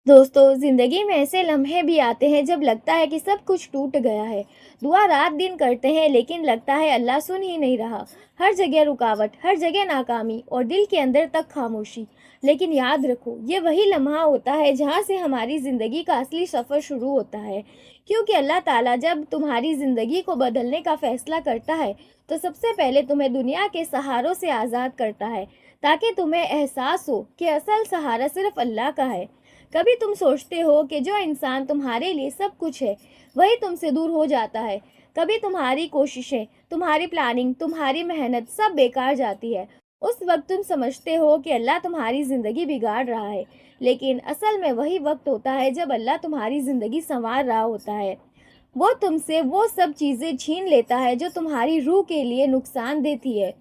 दोस्तों, जिंदगी में ऐसे लम्हे भी आते हैं जब लगता है कि सब कुछ टूट गया है। दुआ रात दिन करते हैं लेकिन लगता है अल्लाह सुन ही नहीं रहा। हर जगह रुकावट, हर जगह नाकामी और दिल के अंदर तक खामोशी। लेकिन याद रखो, ये वही लम्हा होता है जहाँ से हमारी ज़िंदगी का असली सफ़र शुरू होता है। क्योंकि अल्लाह ताला जब तुम्हारी ज़िंदगी को बदलने का फ़ैसला करता है, तो सबसे पहले तुम्हें दुनिया के सहारों से आज़ाद करता है, ताकि तुम्हें एहसास हो कि असल सहारा सिर्फ अल्लाह का है। कभी तुम सोचते हो कि जो इंसान तुम्हारे लिए सब कुछ है, वही तुमसे दूर हो जाता है। कभी तुम्हारी कोशिशें, तुम्हारी प्लानिंग, तुम्हारी मेहनत सब बेकार जाती है। उस वक्त तुम समझते हो कि अल्लाह तुम्हारी ज़िंदगी बिगाड़ रहा है। लेकिन असल में वही वक्त होता है जब अल्लाह तुम्हारी ज़िंदगी संवार रहा होता है। वो तुमसे वो सब चीज़ें छीन लेता है जो तुम्हारी रूह के लिए नुकसान देती है,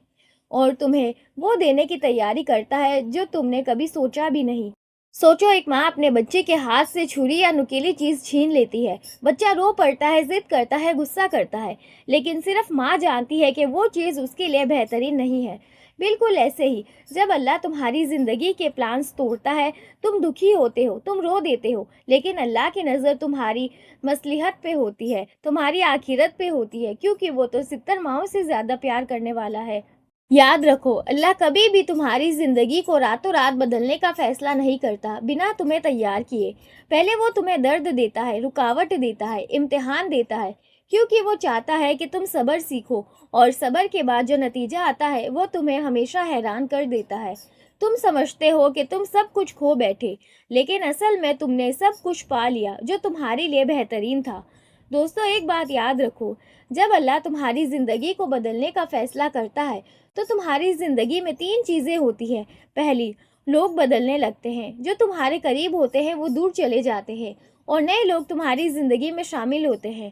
और तुम्हें वो देने की तैयारी करता है जो तुमने कभी सोचा भी नहीं। सोचो, एक माँ अपने बच्चे के हाथ से छुरी या नुकीली चीज छीन लेती है। बच्चा रो पड़ता है, जिद करता है, गुस्सा करता है, लेकिन सिर्फ माँ जानती है कि वो चीज उसके लिए बेहतरीन नहीं है। बिल्कुल ऐसे ही, जब अल्लाह तुम्हारी जिंदगी के प्लान्स तोड़ता है, तुम दुखी होते हो, तुम रो देते हो, लेकिन अल्लाह की नज़र तुम्हारी मसलिहत पे होती है, तुम्हारी आखिरत पे होती है, क्योंकि वो तो 70 माओं से ज़्यादा प्यार करने वाला है। याद रखो, अल्लाह कभी भी तुम्हारी ज़िंदगी को रातों रात बदलने का फ़ैसला नहीं करता बिना तुम्हें तैयार किए। पहले वो तुम्हें दर्द देता है, रुकावट देता है, इम्तिहान देता है, क्योंकि वो चाहता है कि तुम सब्र सीखो, और सब्र के बाद जो नतीजा आता है वो तुम्हें हमेशा हैरान कर देता है। तुम समझते हो कि तुम सब कुछ खो बैठे, लेकिन असल में तुमने सब कुछ पा लिया जो तुम्हारे लिए बेहतरीन था। दोस्तों, एक बात याद रखो, जब अल्लाह तुम्हारी ज़िंदगी को बदलने का फ़ैसला करता है, तो तुम्हारी ज़िंदगी में 3 चीज़ें होती हैं। पहली, लोग बदलने लगते हैं। जो तुम्हारे करीब होते हैं वो दूर चले जाते हैं, और नए लोग तुम्हारी ज़िंदगी में शामिल होते हैं।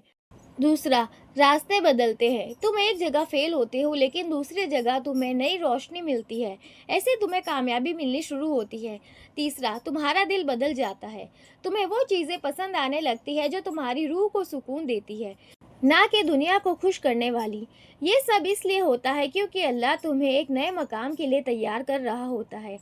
दूसरा, रास्ते बदलते हैं। तुम एक जगह फेल होते हो, लेकिन दूसरी जगह तुम्हें नई रोशनी मिलती है। ऐसे तुम्हें कामयाबी मिलनी शुरू होती है। तीसरा, तुम्हारा दिल बदल जाता है। तुम्हें वो चीज़ें पसंद आने लगती है जो तुम्हारी रूह को सुकून देती है, ना कि दुनिया को खुश करने वाली। ये सब इसलिए होता है क्योंकि अल्लाह तुम्हें एक नए मकाम के लिए तैयार कर रहा होता है।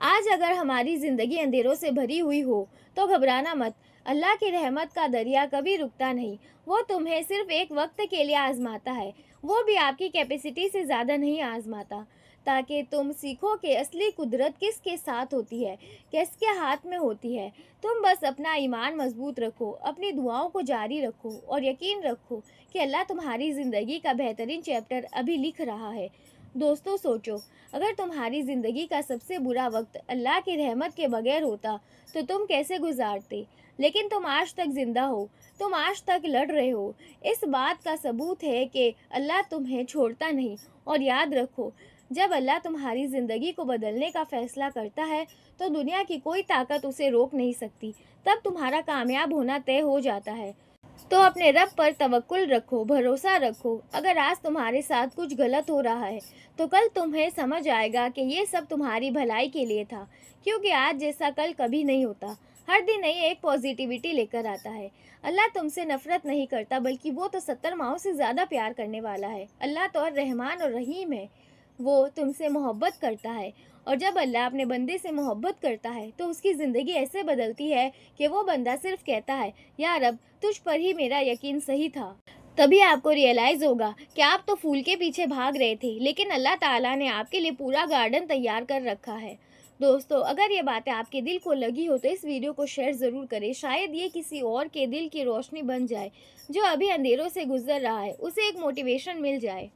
आज अगर हमारी ज़िंदगी अंधेरों से भरी हुई हो, तो घबराना मत। अल्लाह की रहमत का दरिया कभी रुकता नहीं। वो तुम्हें सिर्फ एक वक्त के लिए आजमाता है, वो भी आपकी कैपेसिटी से ज़्यादा नहीं आजमाता, ताकि तुम सीखो कि असली कुदरत किसके साथ होती है, किसके हाथ में होती है। तुम बस अपना ईमान मजबूत रखो, अपनी दुआओं को जारी रखो, और यकीन रखो कि अल्लाह तुम्हारी ज़िंदगी का बेहतरीन चैप्टर अभी लिख रहा है। दोस्तों, सोचो, अगर तुम्हारी ज़िंदगी का सबसे बुरा वक्त अल्लाह की रहमत के बगैर होता, तो तुम कैसे गुजारते? लेकिन तुम आज तक ज़िंदा हो, तुम आज तक लड़ रहे हो। इस बात का सबूत है कि अल्लाह तुम्हें छोड़ता नहीं। और याद रखो, जब अल्लाह तुम्हारी ज़िंदगी को बदलने का फ़ैसला करता है, तो दुनिया की कोई ताकत उसे रोक नहीं सकती। तब तुम्हारा कामयाब होना तय हो जाता है। तो अपने रब पर तवक्कुल रखो, भरोसा रखो। अगर आज तुम्हारे साथ कुछ गलत हो रहा है, तो कल तुम्हें समझ आएगा कि ये सब तुम्हारी भलाई के लिए था, क्योंकि आज जैसा कल कभी नहीं होता। हर दिन नई एक पॉजिटिविटी लेकर आता है। अल्लाह तुमसे नफरत नहीं करता, बल्कि वो तो 70 माओं से ज़्यादा प्यार करने वाला है। अल्लाह तो रहमान और रहीम है। वो तुमसे मोहब्बत करता है, और जब अल्लाह अपने बंदे से मोहब्बत करता है, तो उसकी ज़िंदगी ऐसे बदलती है कि वो बंदा सिर्फ कहता है, या रब, तुझ पर ही मेरा यकीन सही था। तभी आपको रियलाइज़ होगा कि आप तो फूल के पीछे भाग रहे थे, लेकिन अल्लाह ताला ने आपके लिए पूरा गार्डन तैयार कर रखा है। दोस्तों, अगर ये बातें आपके दिल को लगी हो, तो इस वीडियो को शेयर ज़रूर करें। शायद ये किसी और के दिल की रोशनी बन जाए, जो अभी अंधेरों से गुजर रहा है, उसे एक मोटिवेशन मिल जाए।